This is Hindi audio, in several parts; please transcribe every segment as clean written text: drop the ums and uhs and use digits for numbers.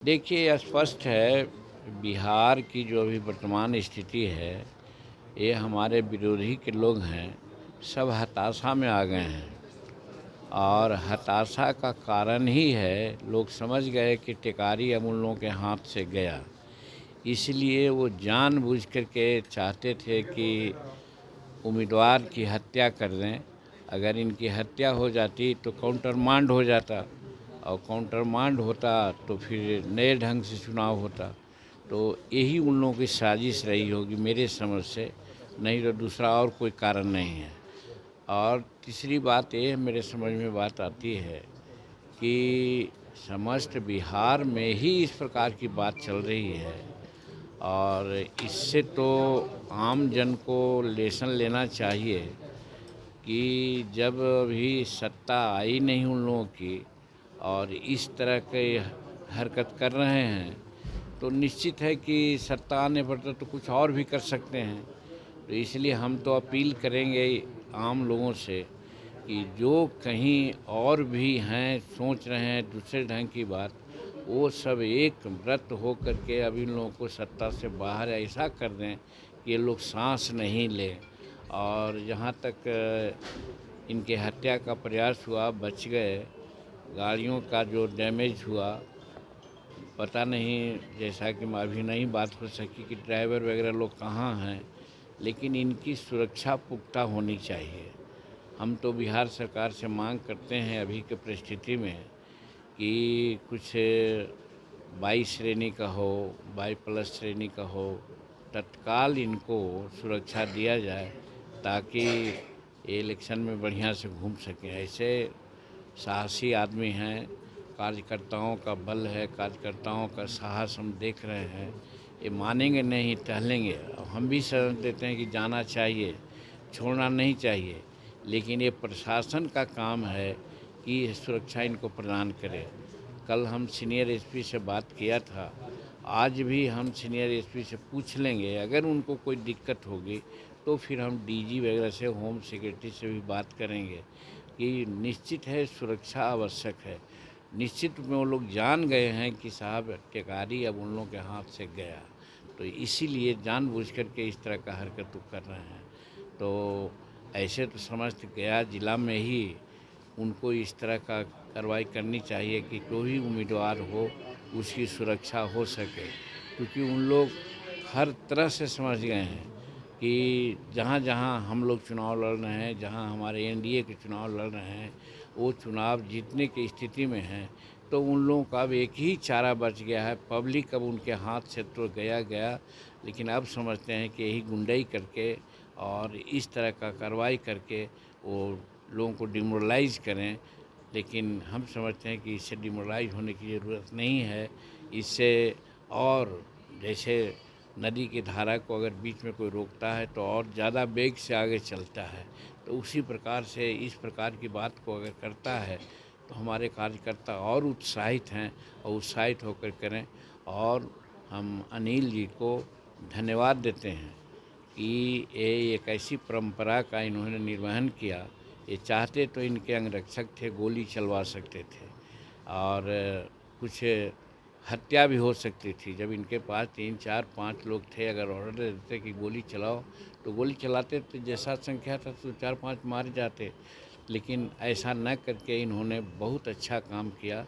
देखिए, स्पष्ट है, बिहार की जो अभी वर्तमान स्थिति है, ये हमारे विरोधी के लोग हैं, सब हताशा में आ गए हैं। और हताशा का कारण ही है, लोग समझ गए कि टेकारी अब उन लोगों के हाथ से गया। इसलिए वो जानबूझ कर के चाहते थे कि उम्मीदवार की हत्या कर दें। अगर इनकी हत्या हो जाती तो काउंटरमांड हो जाता, और काउंटरमांड होता तो फिर नए ढंग से चुनाव होता। तो यही उन लोगों की साजिश रही होगी मेरे समझ से, नहीं तो दूसरा और कोई कारण नहीं है। और तीसरी बात ये मेरे समझ में बात आती है कि समस्त बिहार में ही इस प्रकार की बात चल रही है, और इससे तो आम जन को लेसन लेना चाहिए कि जब अभी सत्ता आई नहीं उन लोगों की और इस तरह के हरकत कर रहे हैं, तो निश्चित है कि सत्ता आने पर तो कुछ और भी कर सकते हैं। तो इसलिए हम तो अपील करेंगे आम लोगों से कि जो कहीं और भी हैं, सोच रहे हैं दूसरे ढंग की बात, वो सब एक व्रत हो करके अब इन लोगों को सत्ता से बाहर ऐसा कर दें कि ये लोग सांस नहीं लें। और जहाँ तक इनके हत्या का प्रयास हुआ, बच गए। गाड़ियों का जो डैमेज हुआ, पता नहीं, जैसा कि अभी नहीं बात हो सकी कि ड्राइवर वगैरह लोग कहाँ हैं, लेकिन इनकी सुरक्षा पुख्ता होनी चाहिए। हम तो बिहार सरकार से मांग करते हैं अभी के परिस्थिति में कि कुछ 22 श्रेणी का हो, 22+ श्रेणी का हो, तत्काल इनको सुरक्षा दिया जाए ताकि ये इलेक्शन में बढ़िया से घूम सकें। ऐसे साहसी आदमी हैं, कार्यकर्ताओं का बल है, कार्यकर्ताओं का साहस हम देख रहे हैं। ये मानेंगे नहीं, टहलेंगे। हम भी सलाह देते हैं कि जाना चाहिए, छोड़ना नहीं चाहिए, लेकिन ये प्रशासन का काम है कि सुरक्षा इनको प्रदान करे। कल हम सीनियर एसपी से बात किया था, आज भी हम सीनियर एसपी से पूछ लेंगे। अगर उनको कोई दिक्कत होगी तो फिर हम डीजी वगैरह से, होम सेक्रेटरी से भी बात करेंगे कि निश्चित है सुरक्षा आवश्यक है। निश्चित में वो लोग जान गए हैं कि साहब टेकारी अब उन लोगों के हाथ से गया, तो इसीलिए जानबूझ कर के इस तरह का हरकत वो कर रहे हैं। तो ऐसे तो समस्त गया जिला में ही उनको इस तरह का कार्रवाई करनी चाहिए कि कोई भी उम्मीदवार हो उसकी सुरक्षा हो सके, क्योंकि उन लोग हर तरह से समझ गए हैं कि जहाँ जहाँ हम लोग चुनाव लड़ रहे हैं, जहाँ हमारे एनडीए के चुनाव लड़ रहे हैं, वो चुनाव जीतने की स्थिति में हैं। तो उन लोगों का अब एक ही चारा बच गया है, पब्लिक अब उनके हाथ से तो गया, लेकिन अब समझते हैं कि यही गुंडाई करके और इस तरह का कार्रवाई करके वो लोगों को डिमोरलाइज करें। लेकिन हम समझते हैं कि इससे डिमोरलाइज होने की ज़रूरत नहीं है। इससे और जैसे नदी की धारा को अगर बीच में कोई रोकता है तो और ज़्यादा वेग से आगे चलता है, तो उसी प्रकार से इस प्रकार की बात को अगर करता है तो हमारे कार्यकर्ता और उत्साहित हैं और उत्साहित होकर करें। और हम अनिल जी को धन्यवाद देते हैं कि ये एक ऐसी परंपरा का इन्होंने निर्वहन किया। ये चाहते तो इनके अंगरक्षक थे, गोली चलवा सकते थे और कुछ हत्या भी हो सकती थी। जब इनके पास 3, 4, 5 लोग थे, अगर ऑर्डर दे देते कि गोली चलाओ तो गोली चलाते, तो जैसा संख्या था तो 4-5 मार जाते। लेकिन ऐसा न करके इन्होंने बहुत अच्छा काम किया।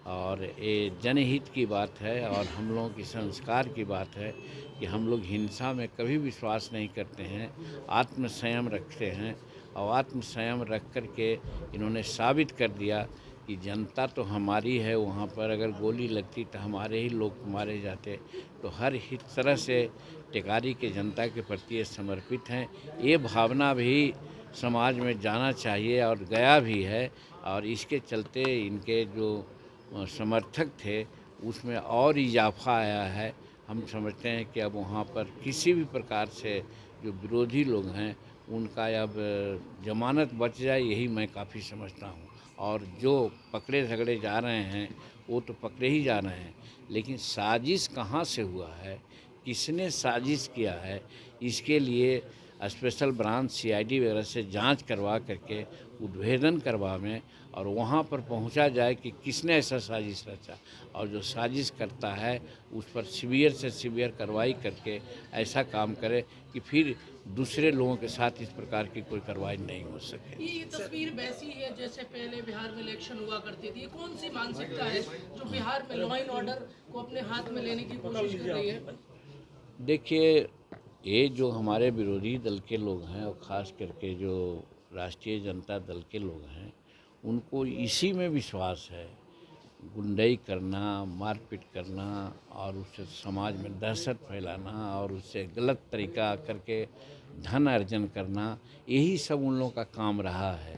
और ये जनहित की बात है और हम लोगों की संस्कार की बात है कि हम लोग हिंसा में कभी विश्वास नहीं करते हैं, आत्मसंयम रखते हैं। और आत्मसंयम रख कर के इन्होंने साबित कर दिया कि जनता तो हमारी है, वहाँ पर अगर गोली लगती तो हमारे ही लोग मारे जाते। तो हर हित तरह से टेकारी के जनता के प्रति ये समर्पित हैं। ये भावना भी समाज में जाना चाहिए और गया भी है। और इसके चलते इनके जो समर्थक थे उसमें और इजाफा आया है। हम समझते हैं कि अब वहाँ पर किसी भी प्रकार से जो विरोधी लोग हैं उनका अब जमानत बच जाए, यही मैं काफ़ी समझता हूँ। और जो पकड़े झगड़े जा रहे हैं वो तो पकड़े ही जा रहे हैं, लेकिन साजिश कहाँ से हुआ है, किसने साजिश किया है, इसके लिए स्पेशल ब्रांच सीआईडी वगैरह से जांच करवा करके उद्भेदन करवावें और वहाँ पर पहुँचा जाए कि किसने ऐसा साजिश रचा, और जो साजिश करता है उस पर सीवियर से सीवियर कार्रवाई करके ऐसा काम करे कि फिर दूसरे लोगों के साथ इस प्रकार की कोई कार्रवाई नहीं हो सके। ये तस्वीर वैसी है जैसे पहले बिहार में इलेक्शन हुआ करती थी। कौन सी मानसिकता है जो बिहार में लॉ एंड ऑर्डर को अपने हाथ में लेने की कोशिश कर रही है? देखिए, ये जो हमारे विरोधी दल के लोग हैं और ख़ास करके जो राष्ट्रीय जनता दल के लोग हैं, उनको इसी में विश्वास है, गुंडाई करना, मारपीट करना और उससे समाज में दहशत फैलाना और उससे गलत तरीका करके धन अर्जन करना, यही सब उन लोगों का काम रहा है।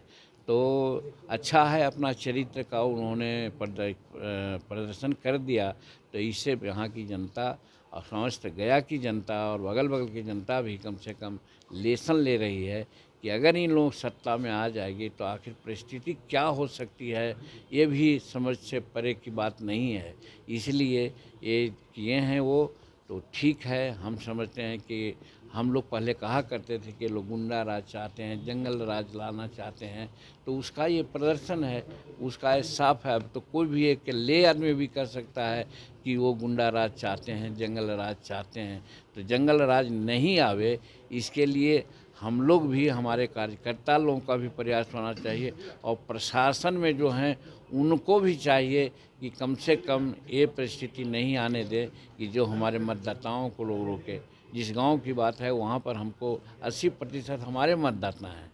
तो अच्छा है अपना चरित्र का उन्होंने प्रदर्शन कर दिया, तो इससे यहाँ की जनता और समस्त गया की जनता और बगल बगल की जनता भी कम से कम लेसन ले रही है कि अगर इन लोग सत्ता में आ जाएगी तो आखिर परिस्थिति क्या हो सकती है, ये भी समझ से परे की बात नहीं है। इसलिए ये किए हैं वो तो ठीक है। हम समझते हैं कि हम लोग पहले कहा करते थे कि लोग गुंडा राज चाहते हैं, जंगल राज लाना चाहते हैं, तो उसका ये प्रदर्शन है, उसका ये साफ है। अब तो कोई भी एक ले आदमी भी कर सकता है कि वो गुंडा राज चाहते हैं, जंगल राज चाहते हैं। तो जंगल राज नहीं आवे, इसके लिए हम लोग भी, हमारे कार्यकर्ता लोगों का भी प्रयास होना चाहिए और प्रशासन में जो हैं उनको भी चाहिए कि कम से कम ये परिस्थिति नहीं आने दे कि जो हमारे मतदाताओं को लोग रोके। जिस गांव की बात है वहाँ पर हमको 80% हमारे मतदाता हैं।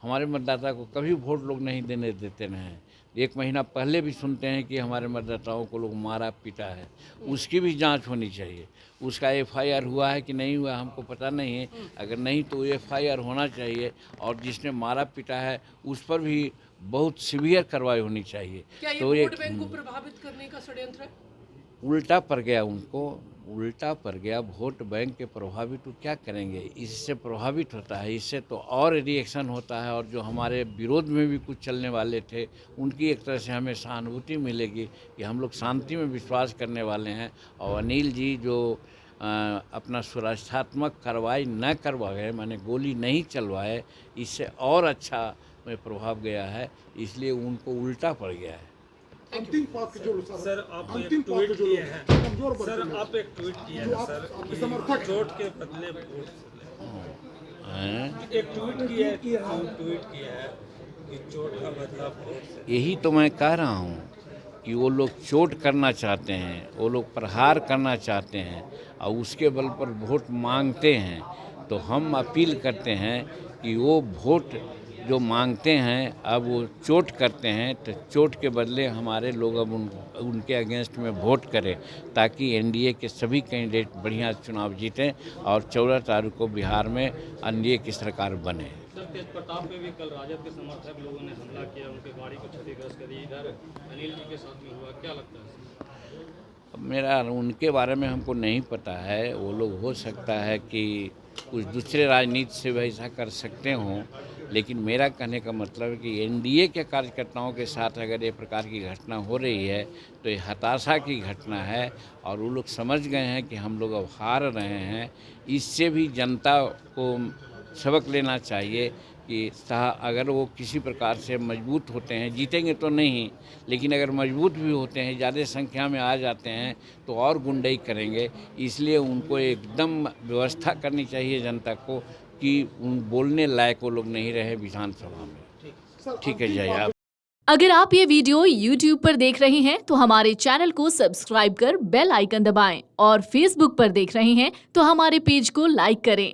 हमारे मतदाता को कभी वोट लोग नहीं देने देते हैं। 1 महीना पहले भी सुनते हैं कि हमारे मतदाताओं को लोग मारा पीटा है, उसकी भी जांच होनी चाहिए। उसका एफआईआर हुआ है कि नहीं हुआ हमको पता नहीं है, अगर नहीं तो एफआईआर होना चाहिए और जिसने मारा पीटा है उस पर भी बहुत सीवियर कार्रवाई होनी चाहिए। क्या ये तो वोट बैंक को प्रभावित करने का षड्यंत्र है? उल्टा पड़ गया, उनको उल्टा पड़ गया। वोट बैंक के प्रभावित तो क्या करेंगे, इससे प्रभावित होता है, इससे तो और रिएक्शन होता है और जो हमारे विरोध में भी कुछ चलने वाले थे उनकी एक तरह से हमें सहानुभूति मिलेगी कि हम लोग शांति में विश्वास करने वाले हैं। और अनिल जी जो अपना सुरक्षात्मक कार्रवाई न करवाए, माने गोली नहीं चलवाए, इससे और अच्छा में प्रभाव गया है, इसलिए उनको उल्टा पड़ गया है। अंतिम पाक जो सर आप एक ट्वीट किए हैं, सर आप एक ट्वीट किए हैं सर कि चोट के बदले वोट, एक ट्वीट किया है कि चोट का बदला वोट। यही तो मैं कह रहा हूँ कि वो लोग चोट करना चाहते हैं, वो लोग प्रहार करना चाहते हैं और उसके बल पर वोट मांगते हैं। तो हम अपील करते हैं कि वो वोट जो मांगते हैं अब वो चोट करते हैं, तो चोट के बदले हमारे लोग अब उनके अगेंस्ट में वोट करें ताकि एनडीए के सभी कैंडिडेट बढ़िया चुनाव जीतें और 14 तारीख को बिहार में एनडीए की सरकार बने। सर तेज प्रताप पे भी कल राजद के समर्थक लोगों ने हमला किया, उनके गाड़ी को क्षतिग्रस्त करी, इधर अनिल जी के साथ में हुआ, क्या लगता है? अब मेरा उनके बारे में हमको नहीं पता है, वो लोग हो सकता है कि कुछ दूसरे राजनीति से वैसा कर सकते हों, लेकिन मेरा कहने का मतलब है कि एनडीए के कार्यकर्ताओं के साथ अगर ये प्रकार की घटना हो रही है तो ये हताशा की घटना है और वो लोग समझ गए हैं कि हम लोग अब हार रहे हैं। इससे भी जनता को सबक लेना चाहिए कि अगर वो किसी प्रकार से मजबूत होते हैं, जीतेंगे तो नहीं, लेकिन अगर मजबूत भी होते हैं, ज़्यादा संख्या में आ जाते हैं तो और गुंडाई करेंगे। इसलिए उनको एकदम व्यवस्था करनी चाहिए जनता को कि उन बोलने लायक वो लोग नहीं रहे विधानसभा में। ठीक है जय। आप अगर आप ये वीडियो YouTube पर देख रहे हैं तो हमारे चैनल को सब्सक्राइब कर बेल आइकन दबाएं और Facebook पर देख रहे हैं तो हमारे पेज को लाइक करें।